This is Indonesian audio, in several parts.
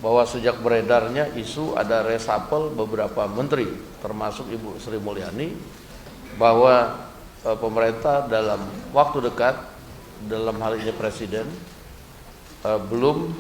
bahwa sejak beredarnya isu ada reshuffle beberapa menteri, termasuk Ibu Sri Mulyani, bahwa pemerintah dalam waktu dekat, dalam hal ini Presiden, belum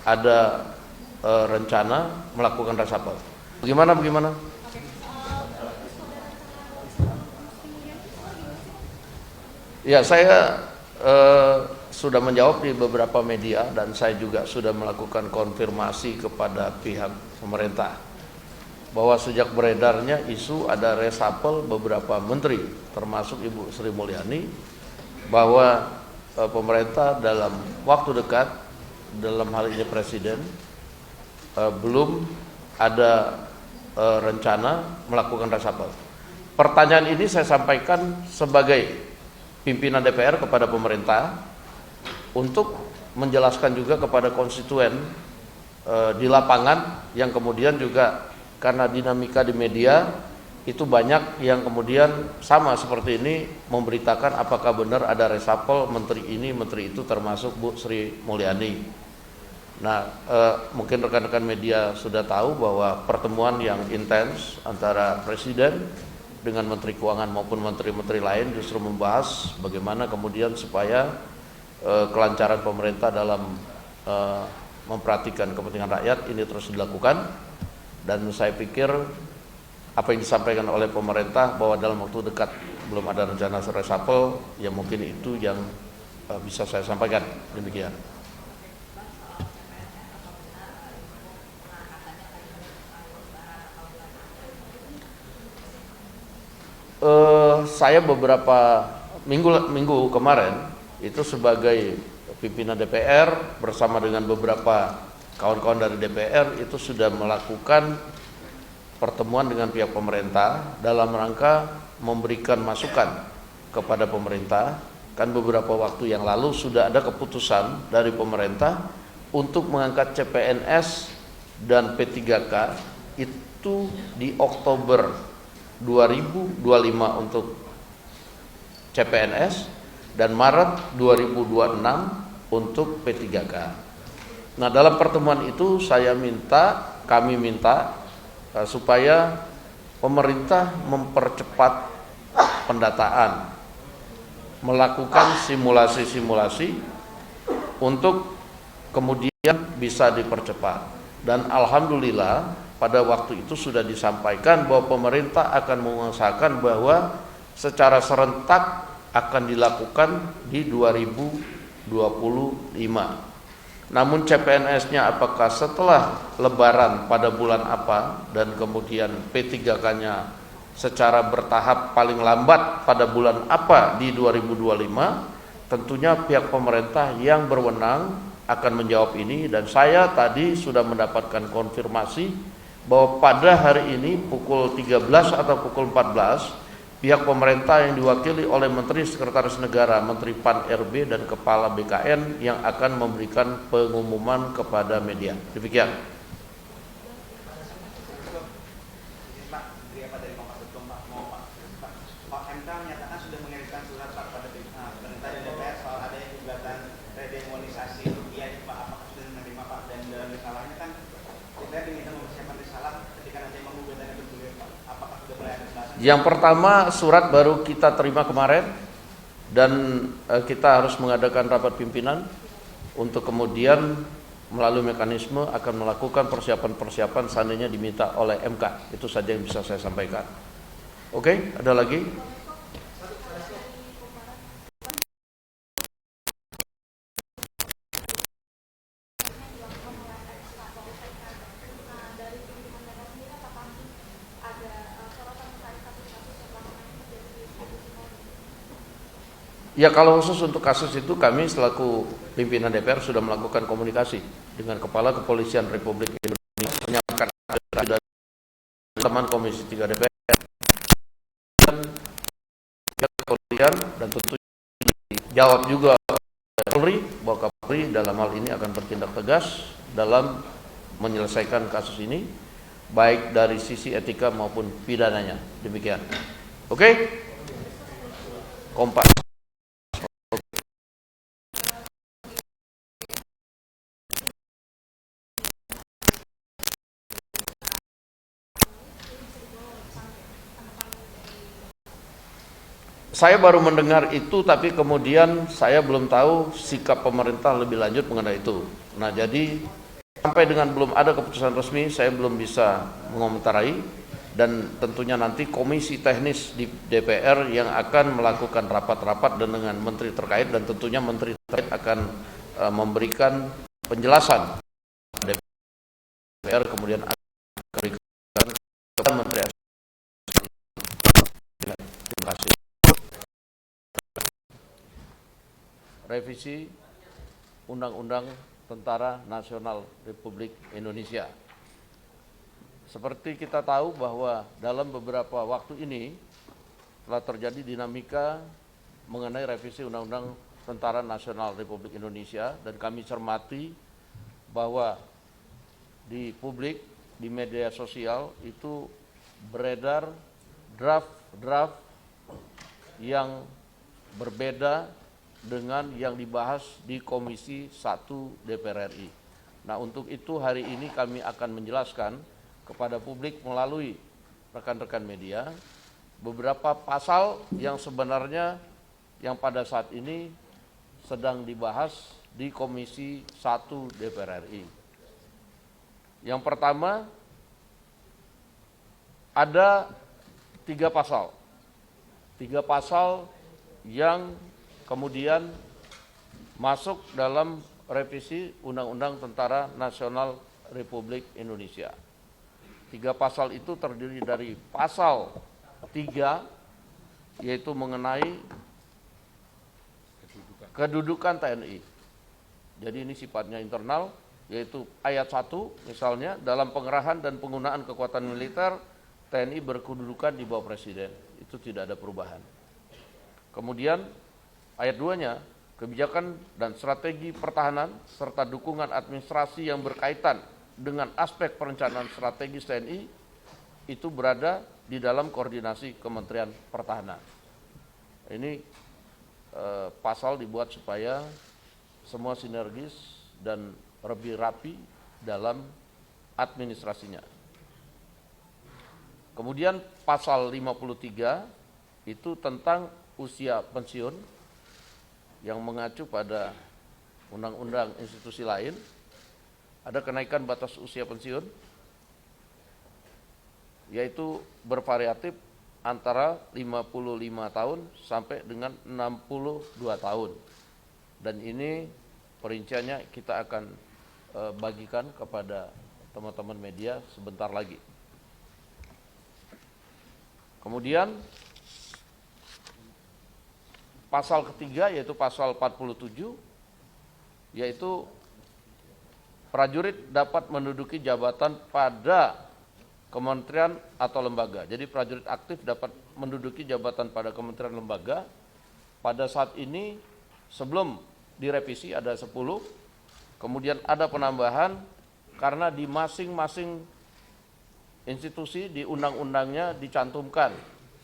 ada rencana melakukan reshuffle. Bagaimana? Ya, saya sudah menjawab di beberapa media dan saya juga sudah melakukan konfirmasi kepada pihak pemerintah bahwa sejak beredarnya isu ada reshuffle beberapa menteri, termasuk Ibu Sri Mulyani, bahwa pemerintah dalam waktu dekat, dalam hal ini Presiden, belum ada rencana melakukan reshuffle. Pertanyaan ini saya sampaikan sebagai pimpinan DPR kepada pemerintah untuk menjelaskan juga kepada konstituen di lapangan, yang kemudian juga karena dinamika di media itu banyak yang kemudian sama seperti ini memberitakan apakah benar ada reshuffle menteri ini menteri itu, termasuk Bu Sri Mulyani. Nah, mungkin rekan-rekan media sudah tahu bahwa pertemuan yang intens antara Presiden dengan Menteri Keuangan maupun menteri-menteri lain justru membahas bagaimana kemudian supaya kelancaran pemerintah dalam memperhatikan kepentingan rakyat ini terus dilakukan. Dan saya pikir apa yang disampaikan oleh pemerintah bahwa dalam waktu dekat belum ada rencana reshuffle, ya mungkin itu yang bisa saya sampaikan. Demikian. Saya beberapa minggu kemarin itu sebagai pimpinan DPR bersama dengan beberapa kawan-kawan dari DPR itu sudah melakukan pertemuan dengan pihak pemerintah dalam rangka memberikan masukan kepada pemerintah. Kan beberapa waktu yang lalu sudah ada keputusan dari pemerintah untuk mengangkat CPNS dan P3K itu di Oktober 2025 untuk CPNS dan Maret 2026 untuk P3K. Nah, dalam pertemuan itu kami minta supaya pemerintah mempercepat pendataan, melakukan simulasi-simulasi untuk kemudian bisa dipercepat. Dan alhamdulillah pada waktu itu sudah disampaikan bahwa pemerintah akan mengusahakan bahwa secara serentak akan dilakukan di 2025. Namun CPNS-nya apakah setelah Lebaran pada bulan apa, dan kemudian P3K-nya secara bertahap paling lambat pada bulan apa di 2025, tentunya pihak pemerintah yang berwenang akan menjawab ini. Dan saya tadi sudah mendapatkan konfirmasi bahwa pada hari ini pukul 13 atau pukul 14 pihak pemerintah yang diwakili oleh Menteri Sekretaris Negara, Menteri Pan-RB dan Kepala BKN yang akan memberikan pengumuman kepada media. Demikian. Pak MK menyatakan sudah mengirimkan surat Pak pada pemerintah dan DPR soal adanya gugatan redemonisasi rupiah. Pak, apakah sudah menerima Pak? Dan dalam risalahnya kan DPR diminta mempersiapkan risalah ketika nanti mengugatkan itu bergulir Pak. Apakah sudah mulai ada pembahasan? Yang pertama, surat baru kita terima kemarin dan kita harus mengadakan rapat pimpinan untuk kemudian melalui mekanisme akan melakukan persiapan-persiapan seandainya diminta oleh MK. Itu saja yang bisa saya sampaikan. Oke, ada lagi? Ya, kalau khusus untuk kasus itu kami selaku pimpinan DPR sudah melakukan komunikasi dengan Kepala Kepolisian Republik Indonesia, menyampaikan dari teman Komisi 3 DPR dan kepolisian, dan tentu dijawab juga Polri bahwa Kapolri dalam hal ini akan bertindak tegas dalam menyelesaikan kasus ini baik dari sisi etika maupun pidananya. Demikian. Oke? Kompak. Saya baru mendengar itu, tapi kemudian saya belum tahu sikap pemerintah lebih lanjut mengenai itu. Nah, jadi sampai dengan belum ada keputusan resmi, saya belum bisa mengomentari, dan tentunya nanti komisi teknis di DPR yang akan melakukan rapat-rapat dengan menteri terkait, dan tentunya menteri terkait akan memberikan penjelasan DPR, kemudian akan memberikan kepada menteri. Terima kasih. Revisi Undang-Undang Tentara Nasional Republik Indonesia. Seperti kita tahu bahwa dalam beberapa waktu ini telah terjadi dinamika mengenai revisi Undang-Undang Tentara Nasional Republik Indonesia, dan kami cermati bahwa di publik, di media sosial itu beredar draft-draft yang berbeda dengan yang dibahas di Komisi 1 DPR RI. Nah, untuk itu hari ini kami akan menjelaskan kepada publik melalui rekan-rekan media beberapa pasal yang sebenarnya yang pada saat ini sedang dibahas di Komisi 1 DPR RI. Yang pertama, ada 3 pasal. 3 pasal yang kemudian masuk dalam revisi Undang-Undang Tentara Nasional Republik Indonesia. 3 pasal itu terdiri dari pasal 3, yaitu mengenai kedudukan TNI. Jadi ini sifatnya internal, yaitu ayat 1 misalnya, dalam pengerahan dan penggunaan kekuatan militer, TNI berkedudukan di bawah Presiden. Itu tidak ada perubahan. Kemudian ayat 2-nya, kebijakan dan strategi pertahanan serta dukungan administrasi yang berkaitan dengan aspek perencanaan strategis TNI itu berada di dalam koordinasi Kementerian Pertahanan. Ini pasal dibuat supaya semua sinergis dan lebih rapi dalam administrasinya. Kemudian pasal 53 itu tentang usia pensiun, yang mengacu pada undang-undang institusi lain. Ada kenaikan batas usia pensiun, yaitu bervariatif antara 55 tahun sampai dengan 62 tahun. Dan ini perinciannya kita akan bagikan kepada teman-teman media sebentar lagi. Kemudian pasal ketiga, yaitu pasal 47, yaitu prajurit dapat menduduki jabatan pada kementerian atau lembaga. Jadi prajurit aktif dapat menduduki jabatan pada kementerian lembaga. Pada saat ini sebelum direvisi ada 10, kemudian ada penambahan karena di masing-masing institusi di undang-undangnya dicantumkan,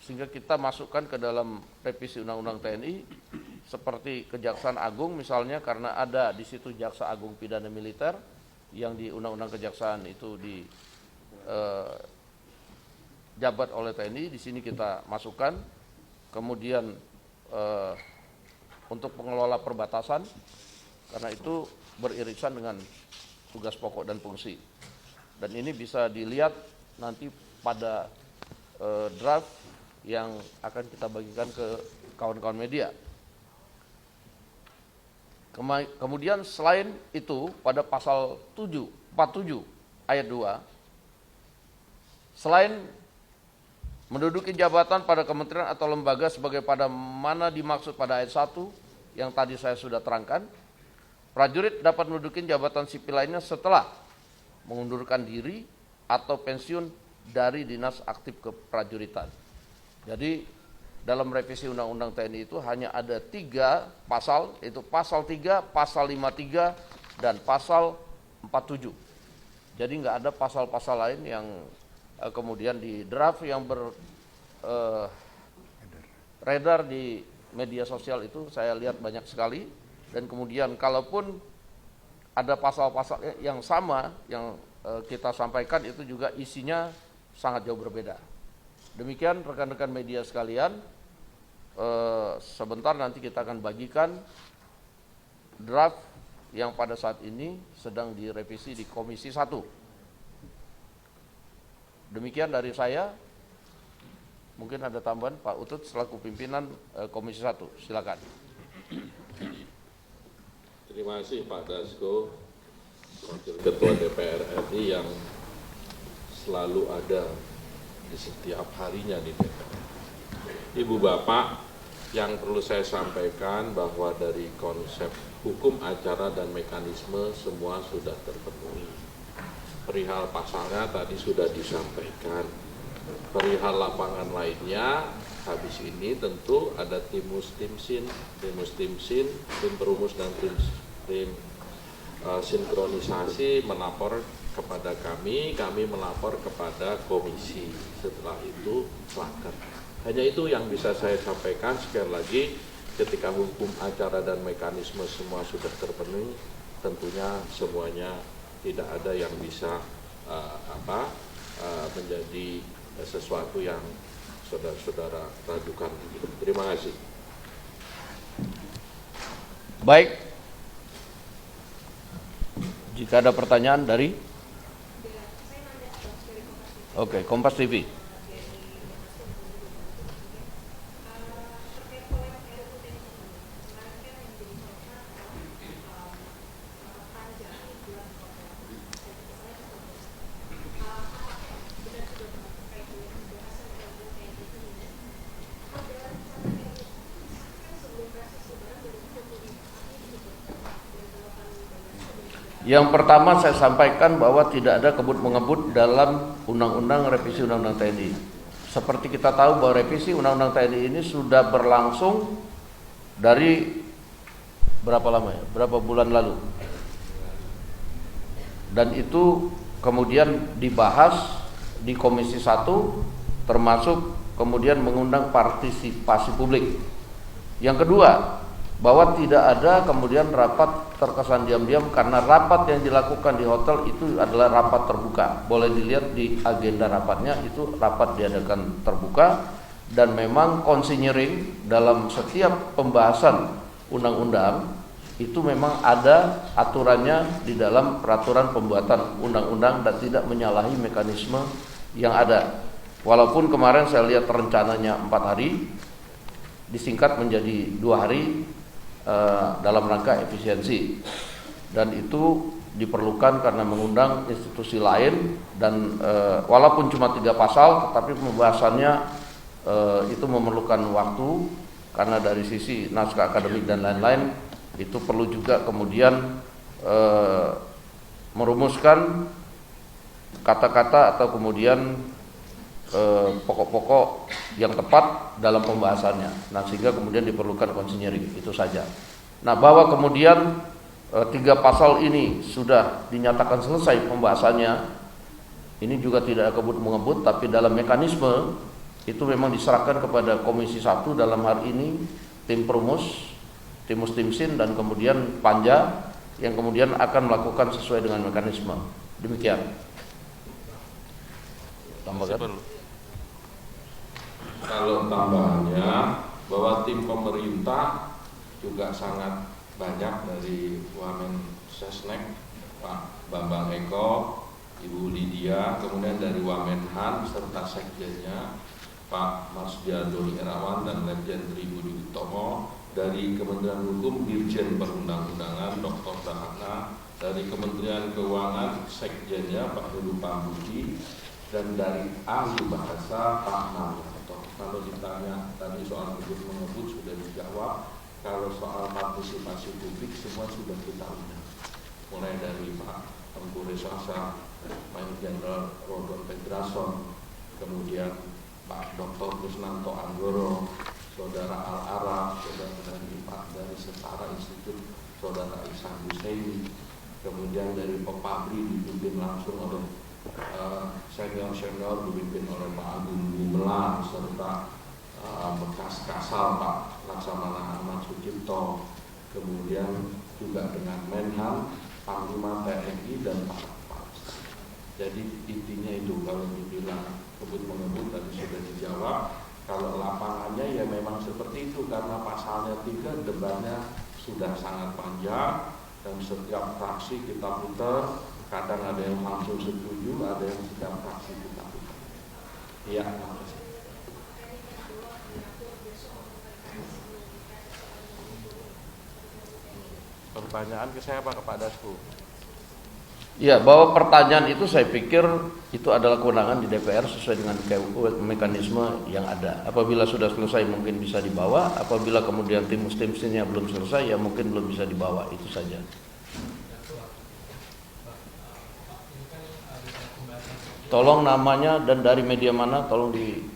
sehingga kita masukkan ke dalam revisi Undang-Undang TNI, seperti Kejaksaan Agung misalnya, karena ada di situ Jaksa Agung Pidana Militer yang di Undang-Undang Kejaksaan itu jabat oleh TNI, di sini kita masukkan. Kemudian untuk pengelola perbatasan, karena itu beririsan dengan tugas pokok dan fungsi. Dan ini bisa dilihat nanti pada draft yang akan kita bagikan ke kawan-kawan media. Kemudian selain itu pada pasal 47 ayat 2, selain menduduki jabatan pada kementerian atau lembaga sebagai pada mana dimaksud pada ayat 1 yang tadi saya sudah terangkan, prajurit dapat menduduki jabatan sipil lainnya setelah mengundurkan diri atau pensiun dari dinas aktif keprajuritan. Jadi dalam revisi Undang-Undang TNI itu hanya ada 3 pasal, yaitu pasal 3, pasal 53, dan pasal 47. Jadi nggak ada pasal-pasal lain yang kemudian di draft yang beredar di media sosial itu saya lihat banyak sekali. Dan kemudian kalaupun ada pasal-pasal yang sama yang kita sampaikan, itu juga isinya sangat jauh berbeda. Demikian rekan-rekan media sekalian, sebentar nanti kita akan bagikan draft yang pada saat ini sedang direvisi di Komisi 1. Demikian dari saya. Mungkin ada tambahan Pak Utut selaku pimpinan Komisi 1. Silakan. Terima kasih Pak Dasko, Wakil Ketua DPR RI yang selalu ada di setiap harinya di DPR. Ibu Bapak, yang perlu saya sampaikan bahwa dari konsep hukum acara dan mekanisme semua sudah terpenuhi. Perihal pasalnya tadi sudah disampaikan. Perihal lapangan lainnya, habis ini tentu ada tim mustimsin, tim perumus dan tim sinkronisasi melapor kepada kami melapor kepada komisi. Setelah itu raker. Hanya itu yang bisa saya sampaikan. Sekali lagi, ketika hukum acara dan mekanisme semua sudah terpenuhi, tentunya semuanya tidak ada yang bisa menjadi sesuatu yang saudara-saudara ragukan. Terima kasih. Baik. Jika ada pertanyaan dari Oke, Kompas TV. Yang pertama saya sampaikan bahwa tidak ada kebut-mengebut dalam Undang-Undang Revisi Undang-Undang TNI. Seperti kita tahu bahwa revisi Undang-Undang TNI ini sudah berlangsung dari berapa lama ya? Berapa bulan lalu. Dan itu kemudian dibahas di Komisi 1 termasuk kemudian mengundang partisipasi publik. Yang kedua, bahwa tidak ada kemudian rapat terkesan diam-diam karena rapat yang dilakukan di hotel itu adalah rapat terbuka. Boleh dilihat di agenda rapatnya, itu rapat diadakan terbuka dan memang konsinyering dalam setiap pembahasan undang-undang itu memang ada aturannya di dalam peraturan pembuatan undang-undang dan tidak menyalahi mekanisme yang ada. Walaupun kemarin saya lihat rencananya 4 hari disingkat menjadi 2 hari dalam rangka efisiensi, dan itu diperlukan karena mengundang institusi lain dan walaupun cuma 3 pasal tetapi pembahasannya itu memerlukan waktu karena dari sisi naskah akademik dan lain-lain itu perlu juga kemudian merumuskan kata-kata atau kemudian pokok-pokok yang tepat dalam pembahasannya. Nah, sehingga kemudian diperlukan konsinyering, itu saja. Nah, bahwa kemudian 3 pasal ini sudah dinyatakan selesai pembahasannya, ini juga tidak kebut-mengebut, tapi dalam mekanisme itu memang diserahkan kepada Komisi 1 dalam hal ini tim perumus, tim mustimsin dan kemudian panja yang kemudian akan melakukan sesuai dengan mekanisme. Demikian. Tambahkan. Kalau tambahannya bahwa tim pemerintah juga sangat banyak dari Wamen Sesnek, Pak Bambang Eko, Ibu Lydia, kemudian dari Wamenhan serta sekjennya Pak Marsdiado Irawan dan Legend Tri Budi Utomo, dari Kementerian Hukum Dirjen Perundang-undangan Dr. Dahana, dari Kementerian Keuangan sekjennya Pak Heru Pambudi, dan dari ahli bahasa Pak Naryanto. Kalau ditanya tadi soal kebut-mengebut sudah dijawab. Kalau soal partisipasi publik semua sudah kita undang. Mulai dari Pak Tengku Resasa, Pak Jenderal Rodon Pedrason, kemudian Pak Dr. Kusnanto Anggoro, Saudara Al-Araf, Saudara dari Pak dari Setara Institut, Saudara Ihsan Husaini, kemudian dari Pepabri dipimpin langsung oleh senior-senior dipimpin oleh Pak Agung Gumelar serta bekas Kasal Pak Laksamana Ahmad Sucipto, kemudian juga dengan Menhan, Panglima TNI dan Pak Pals. Jadi intinya itu, kalau dibilang kebut-mengebut tadi sudah dijawab, Kalau lapangannya ya memang seperti itu, karena pasalnya 3 debatnya sudah sangat panjang dan setiap fraksi kita putar, kadang ada yang langsung setuju, ada yang setiap fraksi kita putar. Iya, terima kasih. Pertanyaan ke saya Pak, kepada Dasku. Ya, bahwa pertanyaan itu saya pikir itu adalah kewenangan di DPR sesuai dengan mekanisme yang ada. Apabila sudah selesai mungkin bisa dibawa, apabila kemudian tim-timnya belum selesai ya mungkin belum bisa dibawa, itu saja. Tolong namanya dan dari media mana, tolong di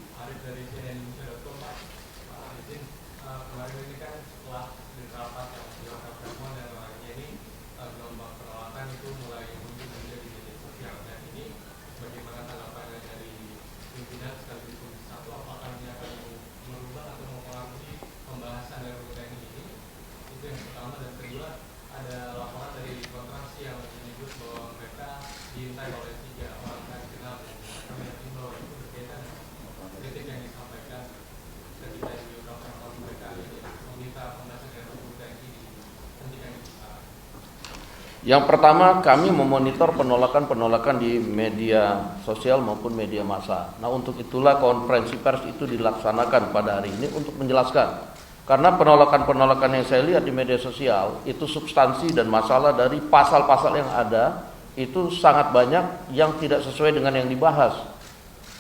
Yang pertama, kami memonitor penolakan-penolakan di media sosial maupun media massa. Nah, untuk itulah konferensi pers itu dilaksanakan pada hari ini untuk menjelaskan. Karena penolakan-penolakan yang saya lihat di media sosial itu substansi dan masalah dari pasal-pasal yang ada itu sangat banyak yang tidak sesuai dengan yang dibahas.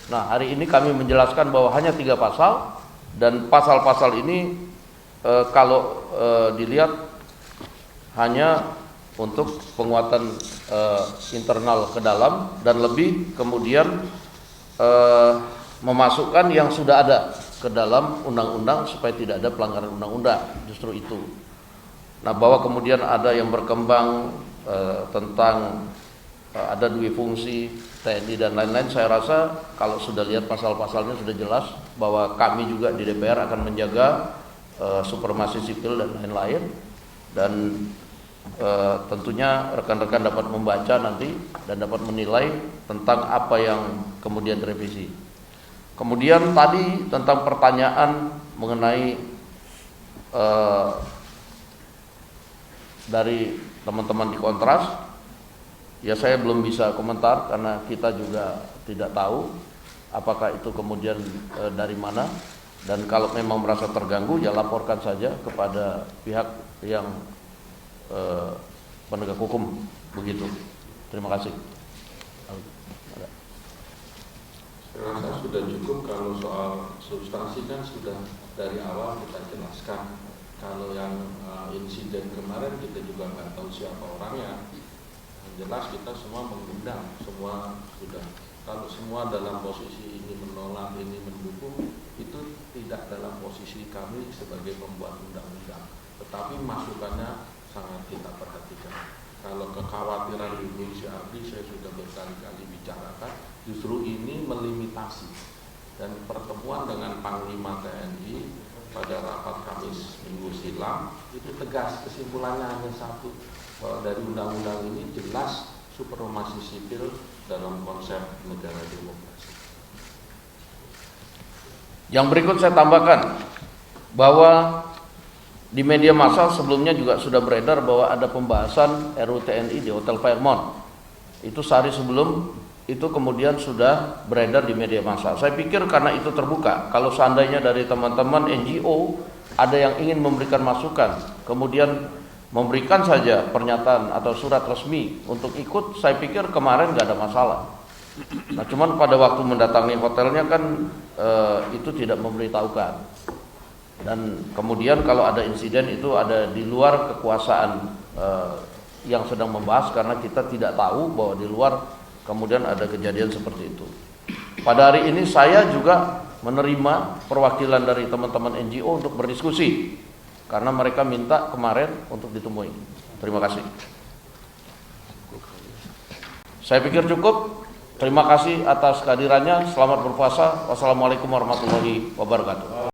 Nah, hari ini kami menjelaskan bahwa hanya 3 pasal dan pasal-pasal ini kalau dilihat hanya untuk penguatan internal ke dalam dan lebih kemudian memasukkan yang sudah ada ke dalam undang-undang supaya tidak ada pelanggaran undang-undang, justru itu. Nah, bahwa kemudian ada yang berkembang tentang ada dui fungsi TNI dan lain-lain, saya rasa kalau sudah lihat pasal-pasalnya sudah jelas bahwa kami juga di DPR akan menjaga supremasi sipil dan lain-lain, dan tentunya rekan-rekan dapat membaca nanti dan dapat menilai tentang apa yang kemudian direvisi. Kemudian tadi tentang pertanyaan mengenai dari teman-teman di Kontras, ya saya belum bisa komentar karena kita juga tidak tahu apakah itu kemudian dari mana, dan kalau memang merasa terganggu ya laporkan saja kepada pihak yang penegak hukum, begitu. Terima kasih. Saya rasa sudah cukup. Kalau soal substansi kan sudah dari awal kita jelaskan. Kalau yang insiden kemarin kita juga nggak tahu siapa orangnya. Yang jelas kita semua mengundang, semua sudah. Kalau semua dalam posisi ini menolak, ini mendukung, itu tidak dalam posisi kami sebagai pembuat undang-undang. Tetapi masukannya sangat kita perhatikan. Kalau kekhawatiran Ibu Syardi saya sudah berkali-kali bicarakan, justru ini melimitasi. Dan pertemuan dengan Panglima TNI pada rapat Kamis minggu silam itu tegas, kesimpulannya hanya satu, bahwa dari undang-undang ini jelas supremasi sipil dalam konsep negara demokrasi. Yang berikut saya tambahkan bahwa di media massa sebelumnya juga sudah beredar bahwa ada pembahasan RUU TNI di Hotel Fairmont. Itu sehari sebelum itu kemudian sudah beredar di media massa. Saya pikir karena itu terbuka, kalau seandainya dari teman-teman NGO ada yang ingin memberikan masukan, kemudian memberikan saja pernyataan atau surat resmi untuk ikut, saya pikir kemarin nggak ada masalah. Nah, cuman pada waktu mendatangi hotelnya kan itu tidak memberitahukan. Dan kemudian kalau ada insiden itu ada di luar kekuasaan yang sedang membahas, karena kita tidak tahu bahwa di luar kemudian ada kejadian seperti itu. Pada hari ini saya juga menerima perwakilan dari teman-teman NGO untuk berdiskusi, karena mereka minta kemarin untuk ditemui. Terima kasih. Saya pikir cukup. Terima kasih atas kehadirannya. Selamat berpuasa. Wassalamualaikum warahmatullahi wabarakatuh.